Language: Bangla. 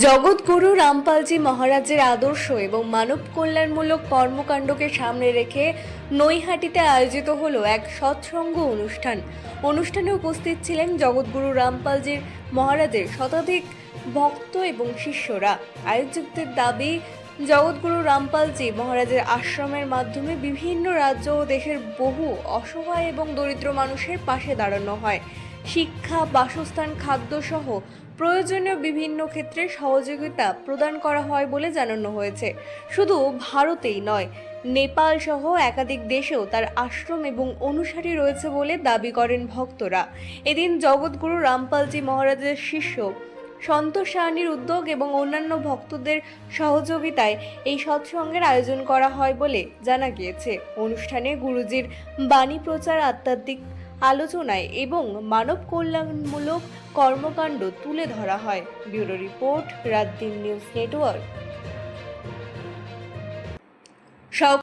জগৎগুরু রামপালজি মহারাজের আদর্শ এবং মানব কল্যাণমূলক কর্মকাণ্ডকে সামনে রেখে নৈহাটিতে আয়োজিত হলো এক সৎসঙ্গ অনুষ্ঠানে উপস্থিত ছিলেন জগৎগুরু রামপালজি মহারাজের শতাধিক ভক্ত এবং শিষ্যরা। আয়োজকদের দাবি, জগৎগুরু রামপালজি মহারাজের আশ্রমের মাধ্যমে বিভিন্ন রাজ্য ও দেশের বহু অসহায় এবং দরিদ্র মানুষের পাশে দাঁড়ানো হয়। শিক্ষা, বাসস্থান, খাদ্য সহ প্রয়োজনীয় বিভিন্ন ক্ষেত্রে সহযোগিতা প্রদান করা হয় বলে জানানো হয়েছে। শুধু ভারতেই নয়, নেপাল সহ একাধিক দেশেও তার আশ্রম এবং অনুসারী রয়েছে বলে দাবি করেন ভক্তরা। এদিন জগৎগুরু রামপালজি মহারাজের শিষ্য সন্তোষ সাহানির উদ্যোগ এবং অন্যান্য ভক্তদের সহযোগিতায় এই সৎসঙ্গের আয়োজন করা হয় বলে জানা গিয়েছে। অনুষ্ঠানে গুরুজির বাণী প্রচার, আধ্যাত্মিক আলোচনায় এবং মানব কল্যাণমূলক কর্মকাণ্ড তুলে ধরা হয়। ব্যুরো রিপোর্ট, রাত দিন নিউজ নেটওয়ার্ক।